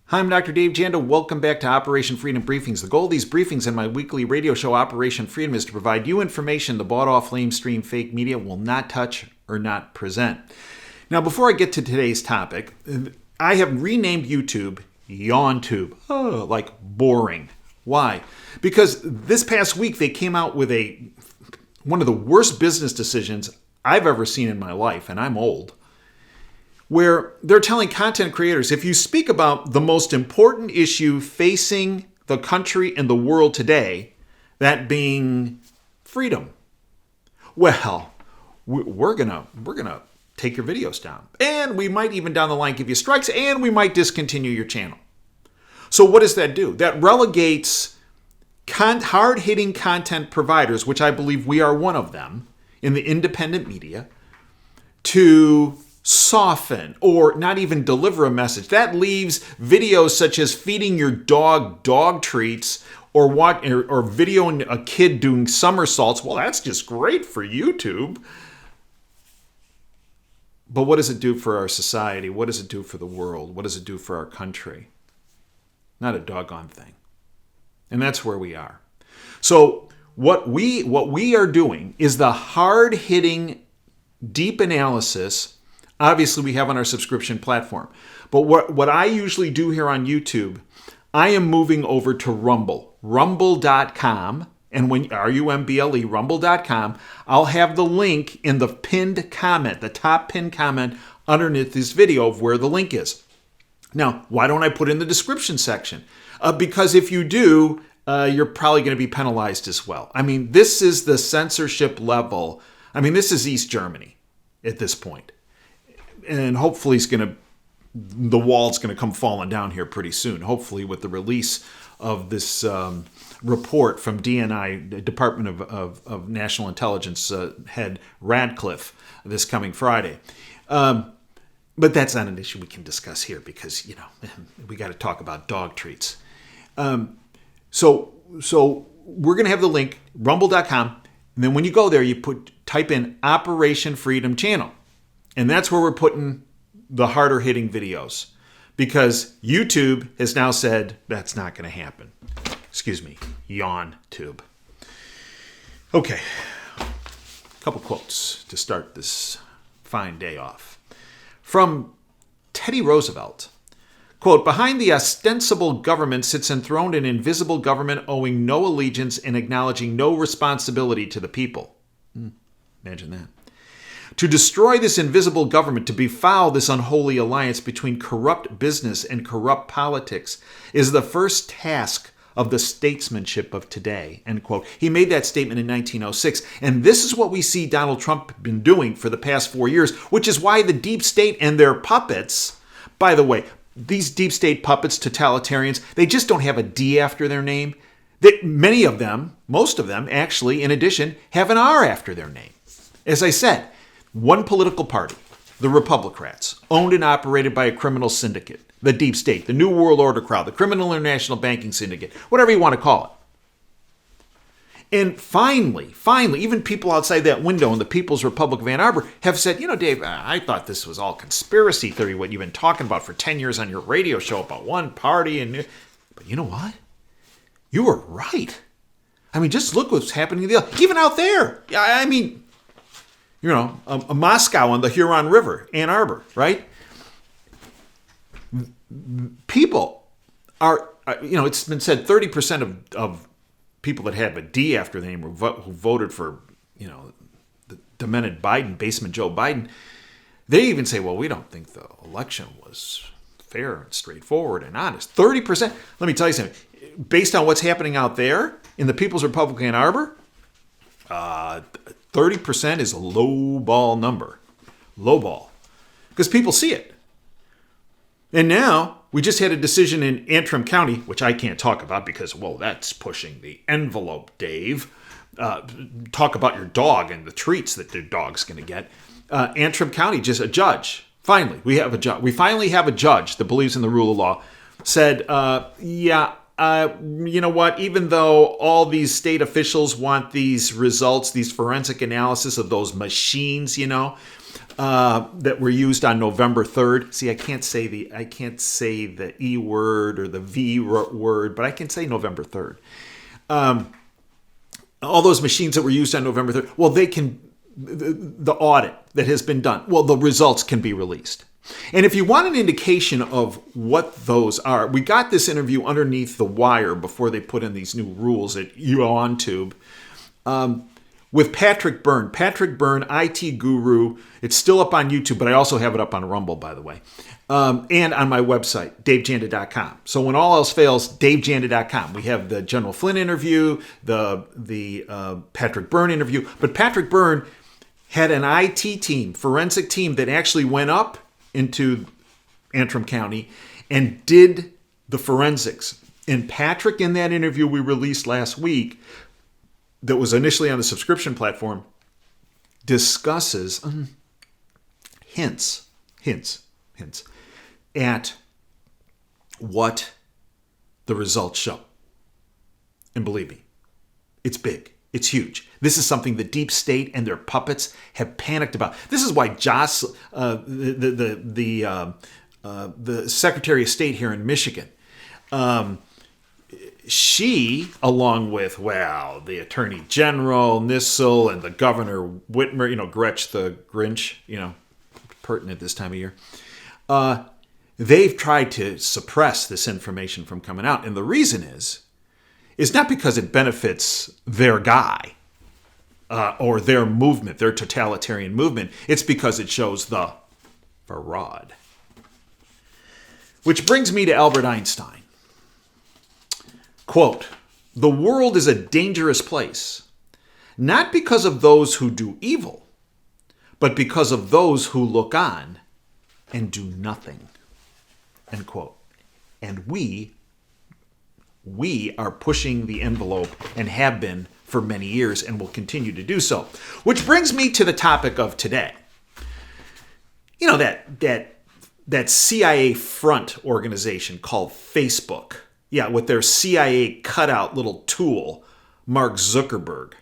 Hi, I'm Dr. Dave Janda. Welcome back to Operation Freedom Briefings. The goal of these briefings and my weekly radio show, Operation Freedom, is to provide you information the bought-off, lamestream, fake media will not touch or not present. Now, before I get to today's topic, I have renamed YouTube YawnTube. Oh, like boring. Why? Because this past week they came out with one of the worst business decisions I've ever seen in my life, and I'm old, where they're telling content creators, if you speak about the most important issue facing the country and the world today, that being freedom, well, we're gonna take your videos down. And we might even down the line give you strikes, and we might discontinue your channel. So what does that do? That relegates hard-hitting content providers, which I believe we are one of them, in the independent media, to soften or not even deliver a message. That leaves videos such as feeding your dog treats or videoing a kid doing somersaults. Well, that's just great for YouTube. But what does it do for our society? What does it do for the world? What does it do for our country? Not a doggone thing. And that's where we are. So what we are doing is the hard-hitting, deep analysis. Obviously, we have on our subscription platform. But what I usually do here on YouTube, I am moving over to Rumble, rumble.com. And when R-U-M-B-L-E, rumble.com, I'll have the link in the pinned comment, the top pinned comment underneath this video of where the link is. Now, why don't I put in the description section? Because if you do, you're probably going to be penalized as well. I mean, this is the censorship level. I mean, this is East Germany at this point. And hopefully the wall's going to come falling down here pretty soon. Hopefully with the release of this report from DNI, Department of National Intelligence head Radcliffe, this coming Friday. But that's not an issue we can discuss here because, we got to talk about dog treats. So we're going to have the link, rumble.com. And then when you go there, you type in Operation Freedom Channel. And that's where we're putting the harder hitting videos because YouTube has now said that's not going to happen. Excuse me, YawnTube. Okay, a couple quotes to start this fine day off. From Teddy Roosevelt, quote, "Behind the ostensible government sits enthroned an invisible government owing no allegiance and acknowledging no responsibility to the people." Imagine that. "To destroy this invisible government, to befoul this unholy alliance between corrupt business and corrupt politics is the first task of the statesmanship of today," end quote. He made that statement in 1906. And this is what we see Donald Trump been doing for the past 4 years, which is why the deep state and their puppets, by the way, these deep state puppets, totalitarians, they just don't have a D after their name. Many of them, most of them actually, in addition, have an R after their name. As I said, one political party, the Republicans, owned and operated by a criminal syndicate, the deep state, the New World Order crowd, the criminal international banking syndicate, whatever you want to call it. And finally, even people outside that window in the People's Republic of Ann Arbor have said, Dave, I thought this was all conspiracy theory, what you've been talking about for 10 years on your radio show about one party. But you know what? You were right. I mean, just look what's happening even out there. I mean, Moscow on the Huron River, Ann Arbor, right? People are, it's been said 30% of people that have a D after their name who voted for, the demented Biden, basement Joe Biden. They even say, well, we don't think the election was fair and straightforward and honest. 30%. Let me tell you something. Based on what's happening out there in the People's Republic of Ann Arbor, 30% is a low ball number. Low ball. Because people see it. And now, we just had a decision in Antrim County, which I can't talk about because, that's pushing the envelope, Dave. Talk about your dog and the treats that your dog's going to get. Antrim County, just a judge. Finally, we finally have a judge that believes in the rule of law. Said, you know what? Even though all these state officials want these results, these forensic analysis of those machines, that were used on November 3rd. See, I can't say the E word or the V word, but I can say November 3rd. All those machines that were used on November 3rd, well, the audit that has been done, well, the results can be released. And if you want an indication of what those are, we got this interview underneath the wire before they put in these new rules at OnTube with Patrick Byrne. Patrick Byrne, IT guru. It's still up on YouTube, but I also have it up on Rumble, by the way, and on my website, davejanda.com. So when all else fails, davejanda.com. We have the General Flynn interview, the Patrick Byrne interview, but Patrick Byrne had an IT team, forensic team that actually went up into Antrim County and did the forensics. And Patrick, in that interview we released last week, that was initially on the subscription platform, discusses hints at what the results show. And believe me, it's big. It's huge. This is something the deep state and their puppets have panicked about. This is why the Secretary of State here in Michigan, she, along with, the Attorney General, Nissel, and the Governor Whitmer, Gretsch the Grinch, pertinent this time of year, they've tried to suppress this information from coming out. And the reason is not because it benefits their guy or their movement, their totalitarian movement. It's because it shows the fraud. Which brings me to Albert Einstein. Quote, "The world is a dangerous place, not because of those who do evil, but because of those who look on and do nothing." End quote. And we are pushing the envelope and have been for many years and will continue to do so. Which brings me to the topic of today. That CIA front organization called Facebook. Yeah, with their CIA cutout little tool, Mark Zuckerberg.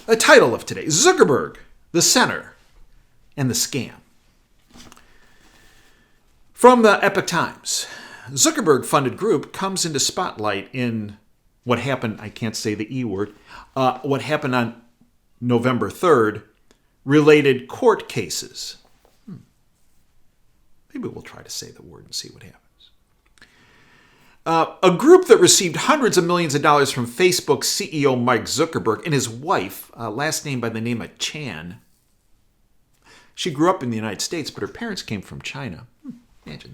The title of today, Zuckerberg, the Center, and the Scam. From the Epoch Times, Zuckerberg-funded group comes into spotlight in what happened, I can't say the E word, what happened on November 3rd, related court cases. Maybe we'll try to say the word and see what happens. A group that received hundreds of millions of dollars from Facebook CEO Mike Zuckerberg and his wife, last name by the name of Chan. She grew up in the United States, but her parents came from China. Imagine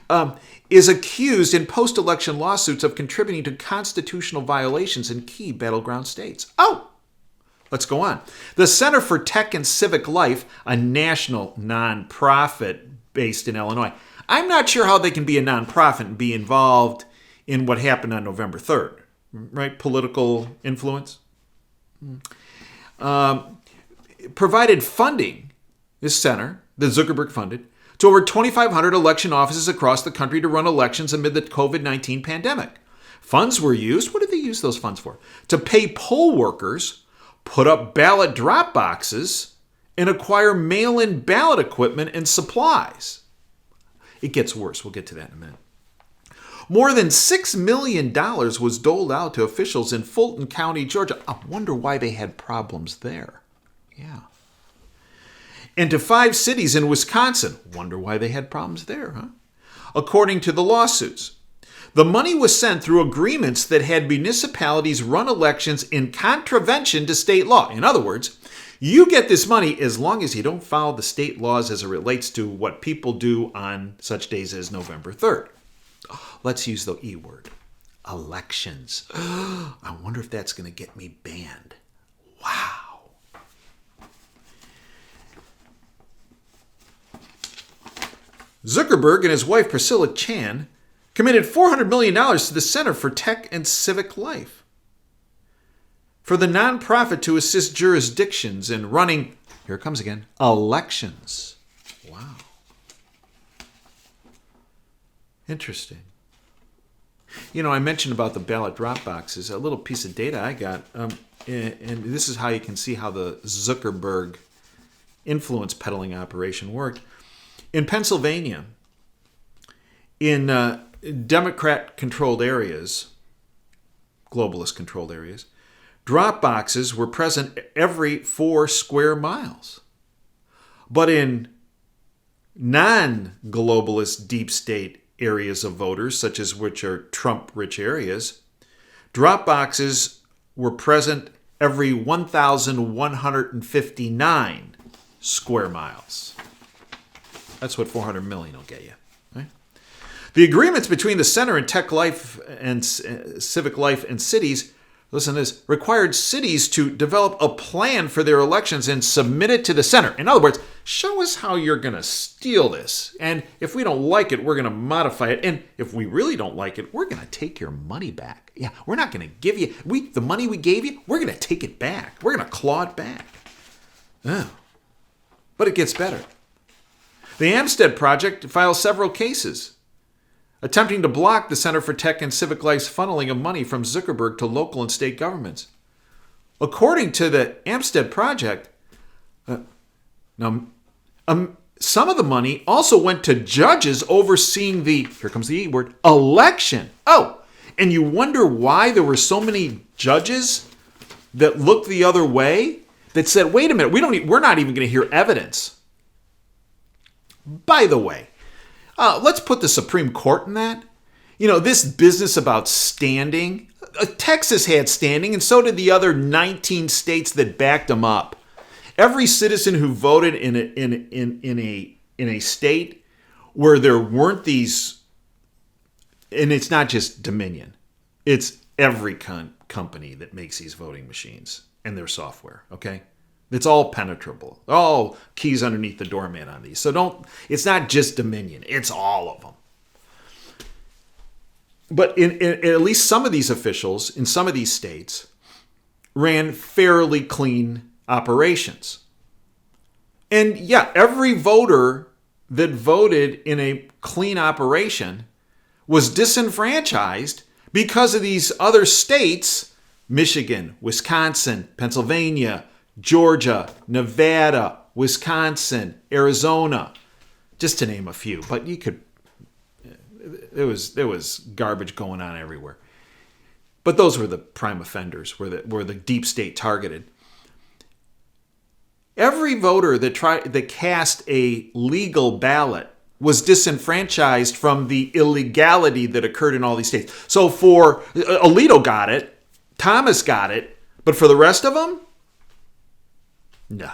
that. Is accused in post-election lawsuits of contributing to constitutional violations in key battleground states. Oh, let's go on. The Center for Tech and Civic Life, a national nonprofit based in Illinois. I'm not sure how they can be a nonprofit and be involved in what happened on November 3rd, right? Political influence. Provided funding, this center, that Zuckerberg funded, to over 2,500 election offices across the country to run elections amid the COVID-19 pandemic. Funds were used. What did they use those funds for? To pay poll workers, put up ballot drop boxes, and acquire mail-in ballot equipment and supplies. It gets worse. We'll get to that in a minute. More than $6 million was doled out to officials in Fulton County, Georgia. I wonder why they had problems there. Yeah. And to 5 cities in Wisconsin. Wonder why they had problems there, huh? According to the lawsuits. The money was sent through agreements that had municipalities run elections in contravention to state law. In other words, you get this money as long as you don't follow the state laws as it relates to what people do on such days as November 3rd. Let's use the E word. Elections. I wonder if that's going to get me banned. Wow. Zuckerberg and his wife Priscilla Chan committed $400 million to the Center for Tech and Civic Life for the nonprofit to assist jurisdictions in running, here it comes again, elections. Wow. Interesting. I mentioned about the ballot drop boxes. A little piece of data I got, and this is how you can see how the Zuckerberg influence peddling operation worked. In Pennsylvania, in Democrat-controlled areas, globalist-controlled areas, drop boxes were present every 4 square miles. But in non-globalist deep state areas of voters, such as which are Trump-rich areas, drop boxes were present every 1,159 square miles. That's what 400 million will get you. Right? The agreements between the center and tech life and civic life and cities, listen to this, required cities to develop a plan for their elections and submit it to the center. In other words, show us how you're going to steal this. And if we don't like it, we're going to modify it. And if we really don't like it, we're going to take your money back. Yeah, we're not going to give you the money we gave you. We're going to take it back. We're going to claw it back. Oh. But it gets better. The Amstead Project files several cases attempting to block the Center for Tech and Civic Life's funneling of money from Zuckerburg to local and state governments. According to the Amstead Project, some of the money also went to judges overseeing the, here comes the E word, election. Oh, and you wonder why there were so many judges that looked the other way, that said, wait a minute, we're not even going to hear evidence. By the way, let's put the Supreme Court in that. You know, this business about standing, Texas had standing, and so did the other 19 states that backed them up. Every citizen who voted in a state where there weren't these, and it's not just Dominion, it's every company that makes these voting machines and their software, okay? It's all penetrable. All keys underneath the doormat on these. So it's not just Dominion. It's all of them. But in at least some of these officials in some of these states ran fairly clean operations. And yeah, every voter that voted in a clean operation was disenfranchised because of these other states, Michigan, Wisconsin, Pennsylvania, Georgia, Nevada, Wisconsin, Arizona, just to name a few. But you could, there was garbage going on everywhere. But those were the prime offenders, were the deep state targeted. Every voter that cast a legal ballot was disenfranchised from the illegality that occurred in all these states. So for Alito got it, Thomas got it, but for the rest of them, no.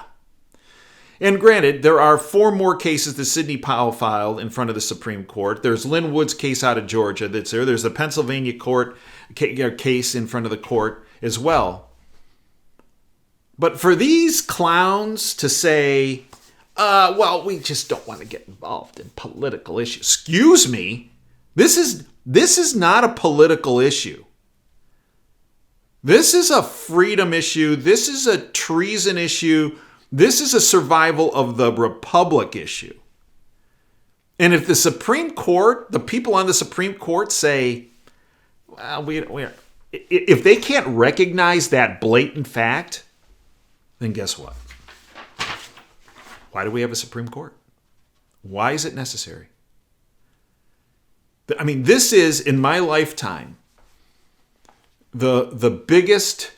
And granted, there are 4 more cases that Sidney Powell filed in front of the Supreme Court. There's Lynn Wood's case out of Georgia that's there. There's a Pennsylvania case in front of the court as well. But for these clowns to say, well, we just don't want to get involved in political issues. Excuse me, this is not a political issue. This is a freedom issue. This is a treason issue. This is a survival of the republic issue. And if the Supreme Court, the people on the Supreme Court say, well, if they can't recognize that blatant fact, then guess what? Why do we have a Supreme Court? Why is it necessary? I mean, this is, in my lifetime, the biggest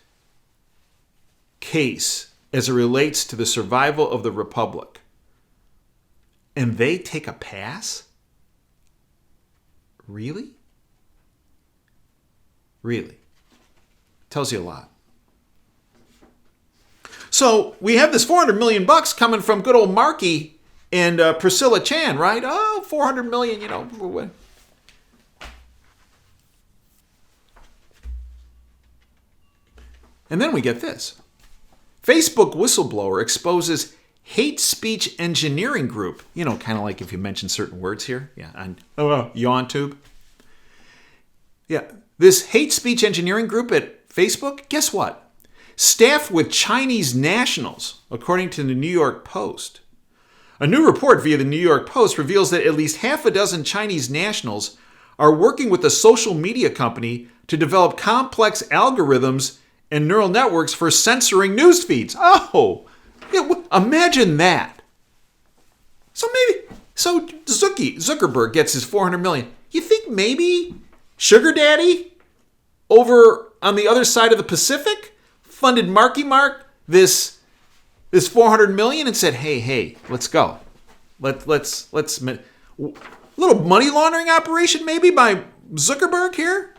case as it relates to the survival of the republic. And they take a pass? Really? Really? Tells you a lot. So we have this $400 million coming from good old Markey and Priscilla Chan, right? Oh, $400 million, you know. And then we get this. Facebook whistleblower exposes hate speech engineering group. You know, kind of like if you mention certain words here. Yeah, on YawnTube. Yeah, this hate speech engineering group at Facebook, guess what? Staffed with Chinese nationals, according to the New York Post. A new report via the New York Post reveals that at least half a dozen Chinese nationals are working with a social media company to develop complex algorithms and neural networks for censoring news feeds. Oh, Imagine that. So Zuckerberg gets his 400 million. You think maybe Sugar Daddy over on the other side of the Pacific funded Marky Mark this 400 million and said, hey, let's go. Let's little money laundering operation maybe by Zuckerberg here?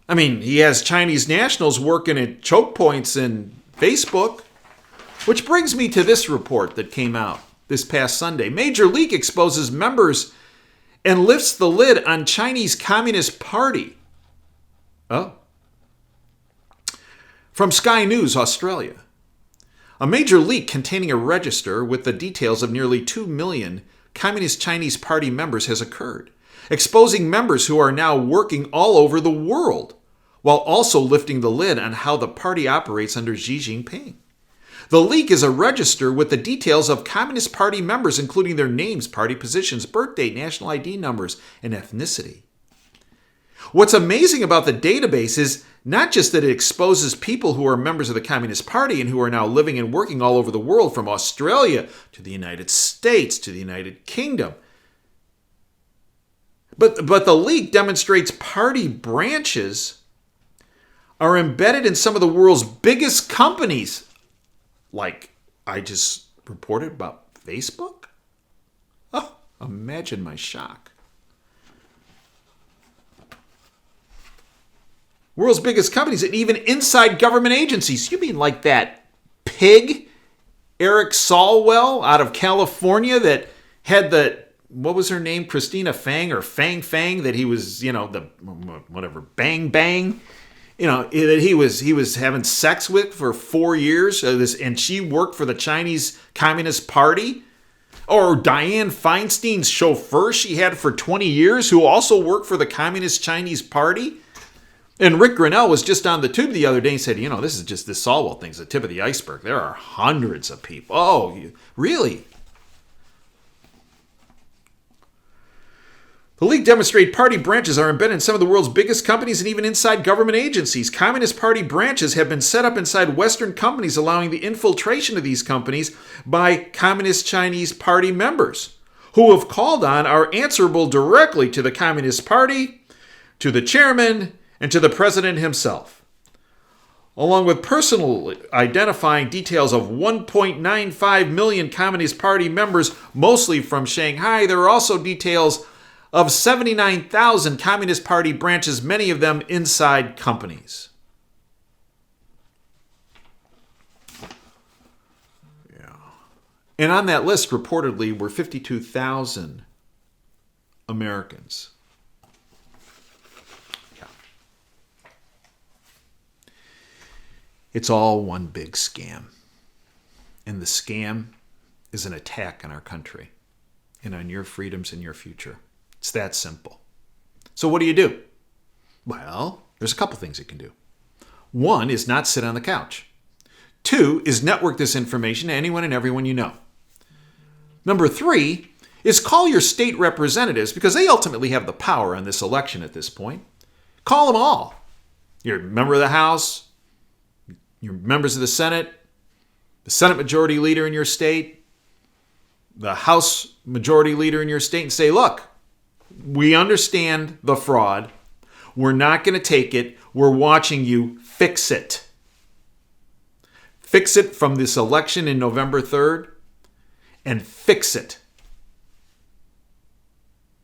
I mean, he has Chinese nationals working at choke points in Facebook. Which brings me to this report that came out this past Sunday. Major League exposes members and lifts the lid on Chinese Communist Party. Oh. From Sky News, Australia. A major leak containing a register with the details of nearly 2 million Communist Chinese Party members has occurred, exposing members who are now working all over the world, while also lifting the lid on how the party operates under Xi Jinping. The leak is a register with the details of Communist Party members, including their names, party positions, birth date, national ID numbers, and ethnicity. What's amazing about the database is not just that it exposes people who are members of the Communist Party and who are now living and working all over the world, from Australia to the United States to the United Kingdom, but the leak demonstrates party branches are embedded in some of the world's biggest companies. Like I just reported about Facebook? Oh, imagine my shock. World's biggest companies and even inside government agencies. You mean like that pig, Eric Swalwell out of California that had what was her name? Christina Fang or Fang Fang, that he was, the whatever, Bang Bang. That he was having sex with for 4 years, and she worked for the Chinese Communist Party. Or Dianne Feinstein's chauffeur she had for 20 years, who also worked for the Communist Chinese Party. And Rick Grinnell was just on the tube the other day and said, this Swalwell thing's the tip of the iceberg. There are hundreds of people. Oh, really? The leak demonstrates party branches are embedded in some of the world's biggest companies and even inside government agencies. Communist Party branches have been set up inside Western companies, allowing the infiltration of these companies by Communist Chinese Party members, who, if called on, are answerable directly to the Communist Party, to the chairman, and to the president himself. Along with personally identifying details of 1.95 million Communist Party members, mostly from Shanghai, there are also details of 79,000 Communist Party branches, many of them inside companies. Yeah. And on that list, reportedly, were 52,000 Americans. Yeah. It's all one big scam. And the scam is an attack on our country and on your freedoms and your future. It's that simple. So what do you do? Well, there's a couple things you can do. One is not sit on the couch. Two is network this information to anyone and everyone you know. Number three is call your state representatives, because they ultimately have the power on this election at this point. Call them all. You're a member of the House, you're members of the Senate Majority Leader in your state, the House Majority Leader in your state, and say, look, we understand the fraud. We're not going to take it. We're watching you. Fix it. Fix it from this election in November 3rd, and fix it.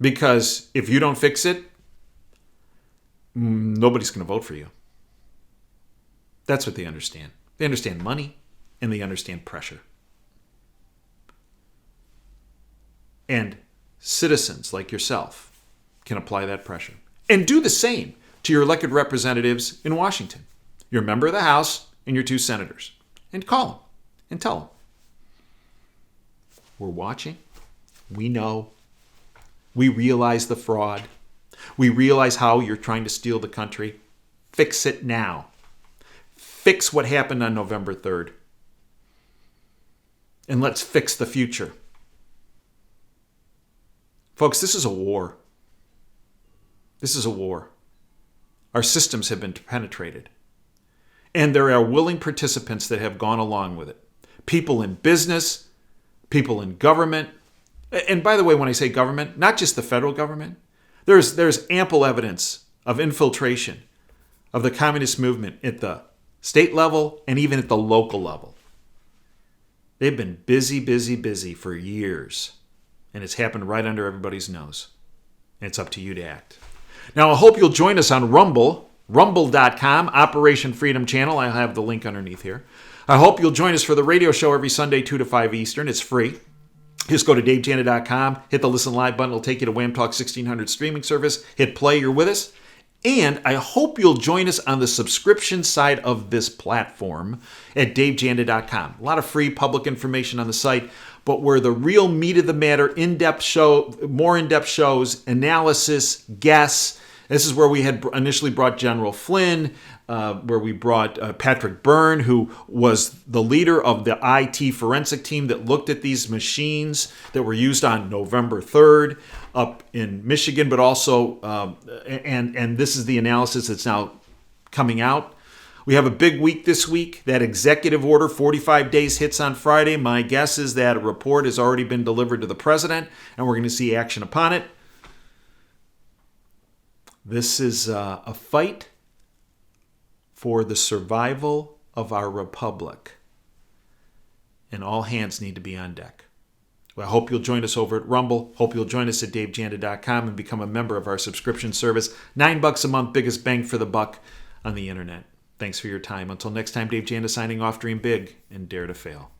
Because if you don't fix it, nobody's going to vote for you. That's what they understand. They understand money, and they understand pressure. And citizens like yourself can apply that pressure. And do the same to your elected representatives in Washington, your member of the House and your 2 senators. And call them and tell them, we're watching. We know. We realize the fraud. We realize how you're trying to steal the country. Fix it now. Fix what happened on November 3rd. And let's fix the future. Folks, this is a war. This is a war. Our systems have been penetrated. And there are willing participants that have gone along with it. people in business, people in government. And by the way, when I say government, not just the federal government, there's ample evidence of infiltration of the communist movement at the state level and even at the local level. They've been busy for years. And it's happened right under everybody's nose. And it's up to you to act. Now, I hope you'll join us on Rumble, rumble.com, Operation Freedom Channel. I have the link underneath here. I hope you'll join us for the radio show every Sunday, 2 to 5 Eastern. It's free. Just go to davejanda.com, hit the Listen Live button. It'll take you to Wham Talk 1600 streaming service. Hit play, you're with us. And I hope you'll join us on the subscription side of this platform at davejanda.com. A lot of free public information on the site, but where the real meat of the matter, more in-depth shows, analysis, guests. This is where we had initially brought General Flynn, where we brought Patrick Byrne, who was the leader of the IT forensic team that looked at these machines that were used on November 3rd up in Michigan, but also, and this is the analysis that's now coming out. We have a big week this week. That executive order, 45 days, hits on Friday. My guess is that a report has already been delivered to the president, and we're going to see action upon it. This is a fight for the survival of our republic, and all hands need to be on deck. Well, I hope you'll join us over at Rumble. Hope you'll join us at davejanda.com and become a member of our subscription service. $9 a month, biggest bang for the buck on the internet. Thanks for your time. Until next time, Dave Janda signing off. Dream big and dare to fail.